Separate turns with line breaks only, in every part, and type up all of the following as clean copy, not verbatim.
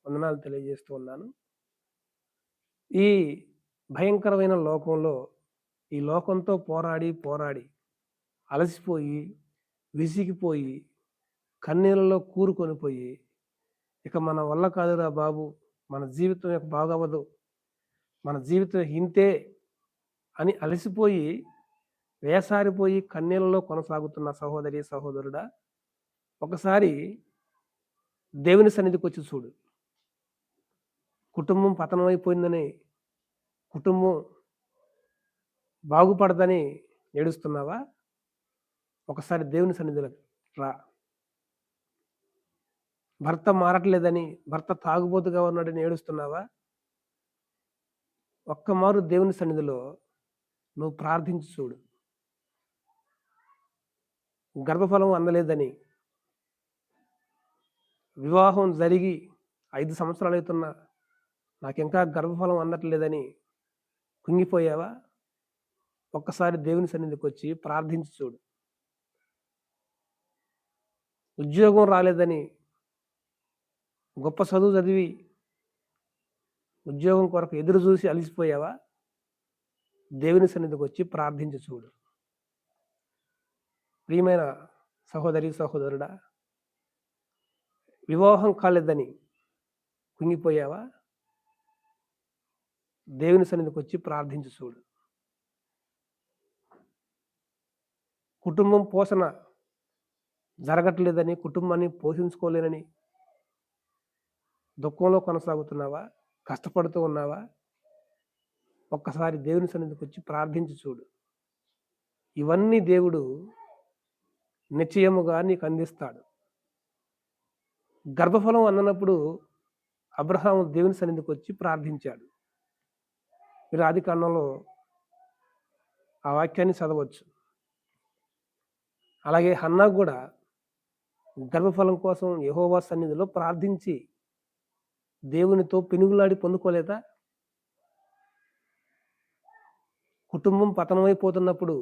వందనాలు తెలియజేస్తూ ఉన్నాను. ఈ భయంకరమైన లోకంలో, ఈ లోకంతో పోరాడి, పోరాడి అలసిపోయి, విసిగిపోయి, కన్నీళ్లలో కూరుకొనిపోయి, ఇక మన వల్ల కాదురా బాబు! మన జీవితం ఇక బాగవ్వదు. మన జీవితం ఇంతే అని అలసిపోయి, వేసారిపోయి కన్నీళ్లలో కొనసాగుతున్న సహోదరి, సహోదరుడా, ఒకసారి దేవుని సన్నిధికొచ్చి చూడు. కుటుంబం పతనమైపోయిందని, కుటుంబం బాగుపడదని ఏడుస్తున్నావా? ఒకసారి దేవుని సన్నిధిలోకి రా. భర్త మారట్లేదని, భర్త తాగుబోతుగా ఉన్నాడని ఏడుస్తున్నావా? ఒక్కమారు దేవుని సన్నిధిలో నువ్వు ప్రార్థించి చూడు. గర్భఫలం అందలేదని, వివాహం జరిగి 5 సంవత్సరాలవుతున్నా నాకింకా గర్భఫలం అందట్లేదని కుంగిపోయావా? ఒక్కసారి దేవుని సన్నిధికొచ్చి ప్రార్థించి చూడు. ఉద్యోగం రాలేదని, గొప్ప చదువు చదివి ఉద్యోగం కొరకు ఎదురు చూసి అలిసిపోయావా? దేవుని సన్నిధికొచ్చి ప్రార్థించి చూడు. ప్రియమైన సహోదరి, సహోదరుడా, వివాహం కాలేదని కుంగిపోయావా? దేవుని సన్నిధికొచ్చి ప్రార్థించి చూడు. కుటుంబం పోషణ జరగట్లేదని, కుటుంబాన్ని పోషించుకోలేనని దుఃఖంలో కొనసాగుతున్నావా? కష్టపడుతూ ఉన్నావా? ఒక్కసారి దేవుని సన్నిధికొచ్చి ప్రార్థించి చూడు. ఇవన్నీ దేవుడు నిశ్చయముగా నీకు అందిస్తాడు. గర్భఫలం అందనప్పుడు అబ్రహాము దేవుని సన్నిధికొచ్చి ప్రార్థించాడు. మీరు ఆదికాండంలో ఆ వాక్యాన్ని చదవచ్చు. అలాగే హన్నా కూడా గర్భఫలం కోసం యెహోవా సన్నిధిలో ప్రార్థించి దేవునితో పెనుగులాడి పొందుకోలేదా? కుటుంబం పతనమైపోతున్నప్పుడు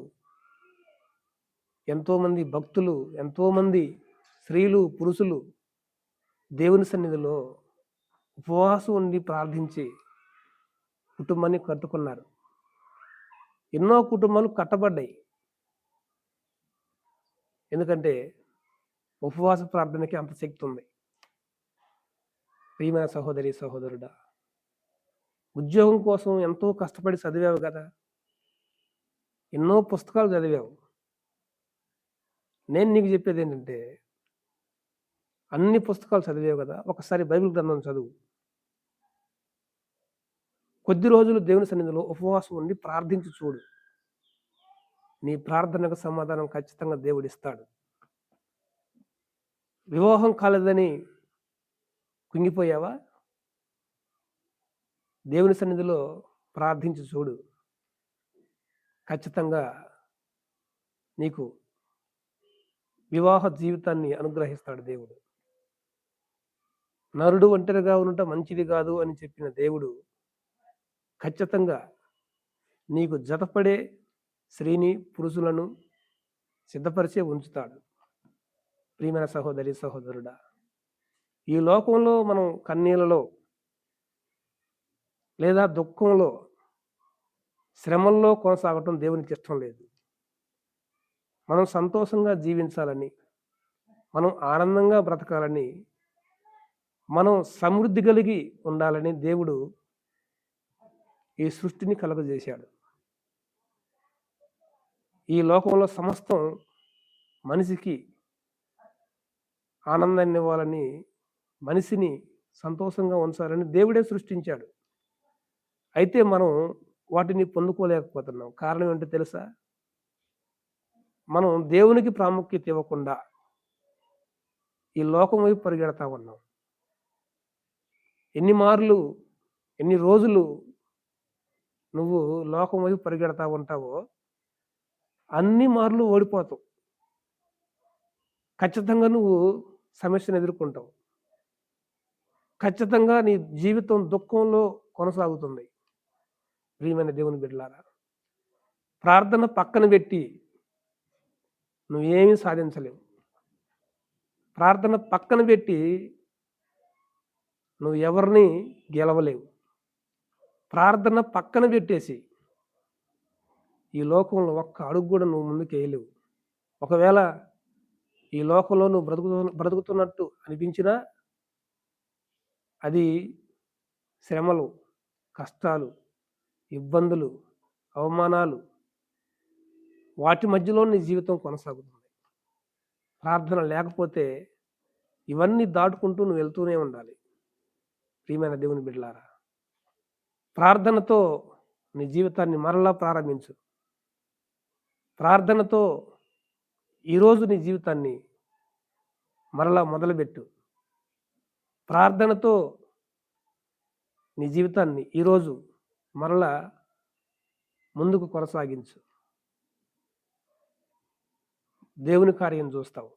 ఎంతోమంది భక్తులు, ఎంతోమంది స్త్రీలు, పురుషులు దేవుని సన్నిధిలో ఉపవాసం ఉండి ప్రార్థించి కుటుంబాన్ని కట్టుకున్నారు. ఎన్నో కుటుంబాలు కట్టబడ్డాయి. ఎందుకంటే ఉపవాస ప్రార్థనకి అంత శక్తి ఉంది. ప్రియమైన సహోదరి, సహోదరుడా, ఉద్యోగం కోసం ఎంతో కష్టపడి చదివావు కదా, ఎన్నో పుస్తకాలు చదివావు. నేను నీకు చెప్పేది ఏంటంటే, అన్ని పుస్తకాలు చదివావు కదా, ఒకసారి బైబిల్ గ్రంథం చదువు. కొద్ది రోజులు దేవుని సన్నిధిలో ఉపవాసం ఉండి ప్రార్థించి చూడు. నీ ప్రార్థనకు సమాధానం ఖచ్చితంగా దేవుడు ఇస్తాడు. వివాహం కాలేదని కుంగిపోయావా? దేవుని సన్నిధిలో ప్రార్థించి చూడు. ఖచ్చితంగా నీకు వివాహ జీవితాన్ని అనుగ్రహిస్తాడు దేవుడు. నరుడు ఒంటరిగా ఉండట మంచిది కాదు అని చెప్పిన దేవుడు ఖచ్చితంగా నీకు జతపడే స్త్రీని, పురుషులను సిద్ధపరిచే ఉంచుతాడు. ప్రియమైన సహోదరి, సహోదరుడా, ఈ లోకంలో మనం కన్నీళ్ళలో లేదా దుఃఖంలో, శ్రమల్లో కొనసాగటం దేవునికి ఇష్టం లేదు. మనం సంతోషంగా జీవించాలని, మనం ఆనందంగా బ్రతకాలని, మనం సమృద్ధి కలిగి ఉండాలని దేవుడు ఈ సృష్టిని కలుగజేశాడు. ఈ లోకంలో సమస్తం మనిషికి ఆనందాన్ని ఇవ్వాలని, మనిషిని సంతోషంగా ఉంచాలని దేవుడే సృష్టించాడు. అయితే మనం వాటిని పొందుకోలేకపోతున్నాం. కారణం ఏంటో తెలుసా? మనం దేవునికి ప్రాముఖ్యత ఇవ్వకుండా ఈ లోకం వైపు పరిగెడతా ఉన్నాం. ఎన్ని రోజులు నువ్వు లోకం వైపు పరిగెడతా ఉంటావో అన్ని మార్లు ఓడిపోతావు. ఖచ్చితంగా నువ్వు సమస్యను ఎదుర్కొంటావు. ఖచ్చితంగా నీ జీవితం దుఃఖంలో కొనసాగుతుంది. ప్రియమైన దేవుని బిడ్డలారా, ప్రార్థన పక్కన పెట్టి నువ్వేమీ సాధించలేవు. ప్రార్థన పక్కన పెట్టి నువ్వు ఎవరిని గెలవలేవు. ప్రార్థన పక్కన పెట్టేసి ఈ లోకంలో ఒక్క అడుగు కూడా నువ్వు ముందుకేయలేవు. ఒకవేళ ఈ లోకంలో నువ్వు బ్రతుకుతున్నట్టు అనిపించినా అది శ్రమలు, కష్టాలు, ఇబ్బందులు, అవమానాలు, వాటి మధ్యలో నీ జీవితం కొనసాగుతుంది. ప్రార్థన లేకపోతే ఇవన్నీ దాటుకుంటూ నువ్వు వెళ్తూనే ఉండాలి. ప్రియమైన దేవుని బిడ్డలారా, ప్రార్థనతో నీ జీవితాన్ని మరలా ప్రారంభించు. ప్రార్థనతో ఈరోజు నీ జీవితాన్ని మరలా మొదలుపెట్టు. ప్రార్థనతో నీ జీవితాన్ని ఈరోజు మరలా ముందుకు కొనసాగించు. దేవుని కార్యం చూస్తావు.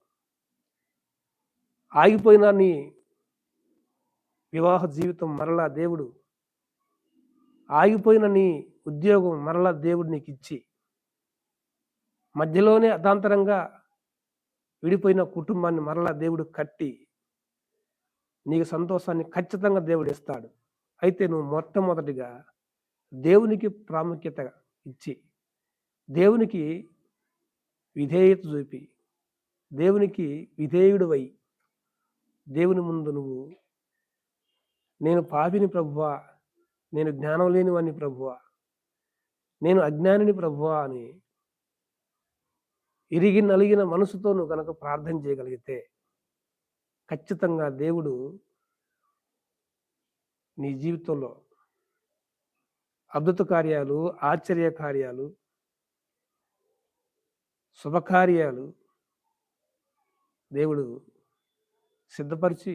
ఆగిపోయిన నీ వివాహ జీవితం మరలా దేవుడు, ఆగిపోయిన నీ ఉద్యోగం మరలా దేవుడు నీకు ఇచ్చి, మధ్యలోనే అదాంతరంగా విడిపోయిన కుటుంబాన్ని మరలా దేవుడు కట్టి నీకు సంతోషాన్ని ఖచ్చితంగా దేవుడు ఇస్తాడు. అయితే నువ్వు మొట్టమొదటిగా దేవునికి ప్రాముఖ్యత ఇచ్చి, దేవునికి విధేయత చూపి, దేవునికి విధేయుడివై, దేవుని ముందు నువ్వు నేను పాపిని ప్రభువా, నేను జ్ఞానం లేనివాడిని ప్రభువా, నేను అజ్ఞానిని ప్రభువా అని ఇరిగి నలిగిన మనసుతో నువ్వు కనుక ప్రార్థన చేయగలిగితే ఖచ్చితంగా దేవుడు నీ జీవితంలో అద్భుత కార్యాలు, ఆశ్చర్య కార్యాలు, శుభకార్యాలు దేవుడు సిద్ధపరిచి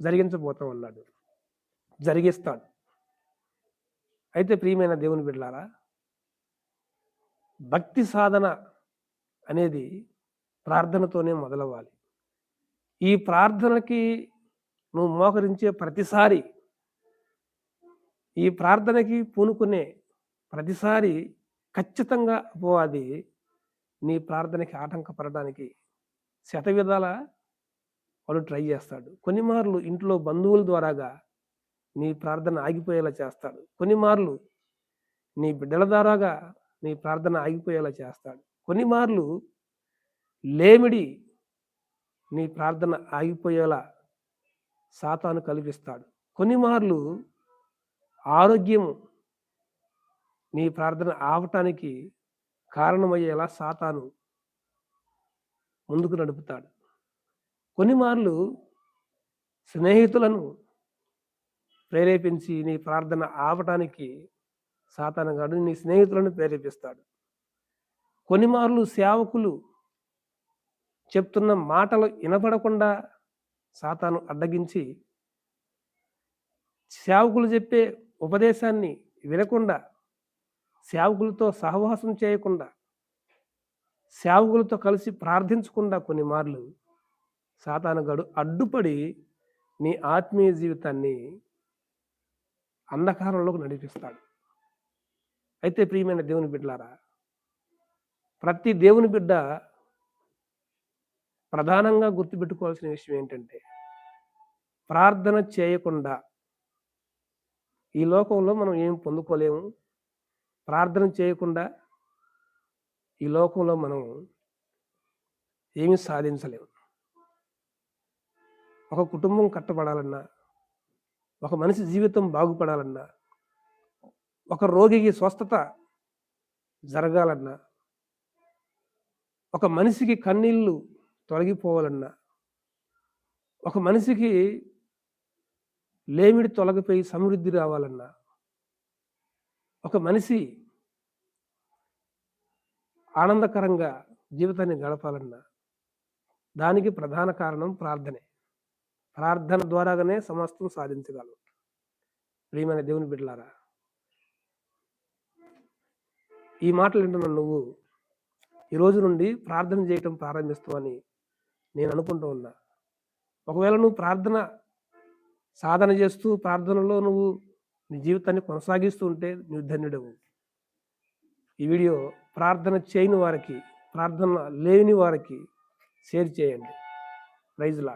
జరిగించబోతా ఉన్నాడు, జరిగిస్తాడు. అయితే ప్రియమైన దేవుని బిడ్డలారా, భక్తి సాధన అనేది ప్రార్థనతోనే మొదలవ్వాలి. ఈ ప్రార్థనకి నువ్వు మోకరించే ప్రతిసారి, ఈ ప్రార్థనకి పూనుకునే ప్రతిసారి ఖచ్చితంగా అపవాది నీ ప్రార్థనకి ఆటంకపడడానికి శతవిధాల వాడు ట్రై చేస్తాడు. కొన్ని మార్లు ఇంట్లో బంధువుల ద్వారాగా నీ ప్రార్థన ఆగిపోయేలా చేస్తాడు. కొన్ని మార్లు నీ బిడ్డల ద్వారాగా నీ ప్రార్థన ఆగిపోయేలా చేస్తాడు. కొన్ని మార్లు లేమిడి నీ ప్రార్థన ఆగిపోయేలా సాతాను కల్పిస్తాడు. కొన్ని మార్లు ఆరోగ్యము నీ ప్రార్థన ఆపటానికి కారణమయ్యేలా సాతాను ముందుకు నడుపుతాడు. కొన్ని మార్లు స్నేహితులను ప్రేరేపించి నీ ప్రార్థన ఆపటానికి సాతానుగాడు నీ స్నేహితులను ప్రేరేపిస్తాడు. కొన్ని మార్లు సేవకులు చెప్తున్న మాటలు వినపడకుండా సాతాను అడ్డగించి సేవకులు చెప్పే ఉపదేశాన్ని వినకుండా, సేవకులతో సహవాసం చేయకుండా, సేవకులతో కలిసి ప్రార్థించకుండా కొన్ని మార్లు సాతానుగాడు అడ్డుపడి నీ ఆత్మీయ జీవితాన్ని అంధకారంలోకి నడిపిస్తాడు. అయితే ప్రియమైన దేవుని బిడ్డలారా, ప్రతి దేవుని బిడ్డ ప్రధానంగా గుర్తుపెట్టుకోవాల్సిన విషయం ఏంటంటే, ప్రార్థన చేయకుండా ఈ లోకంలో మనం ఏం పొందుకోలేము. ప్రార్థన చేయకుండా ఈ లోకంలో మనం ఏమీ సాధించలేము. ఒక కుటుంబం కట్టబడాలన్నా, ఒక మనిషి జీవితం బాగుపడాలన్నా, ఒక రోగికి స్వస్థత జరగాలన్నా, ఒక మనిషికి కన్నీళ్ళు తొలగిపోవాలన్నా, ఒక మనిషికి లేమిడి తొలగిపోయి సమృద్ధి రావాలన్నా, ఒక మనిషి ఆనందకరంగా జీవితాన్ని గడపాలన్నా, దానికి ప్రధాన కారణం ప్రార్థనే. ప్రార్థన ద్వారాగానే సమస్తం సాధించగలరు. ప్రియమైన దేవుని బిడ్డలారా, ఈ మాటలు వింటున్న నువ్వు ఈ రోజు నుండి ప్రార్థన చేయటం ప్రారంభిస్తావని నేను అనుకుంటూ ఉన్నా. ఒకవేళ నువ్వు ప్రార్థన సాధన చేస్తూ ప్రార్థనలో నువ్వు నీ జీవితాన్ని కొనసాగిస్తూ ఉంటే నువ్వు ధన్యుడవు. ఈ వీడియో ప్రార్థన చేయని వారికి, ప్రార్థన లేని వారికి షేర్ చేయండి. Praise lord.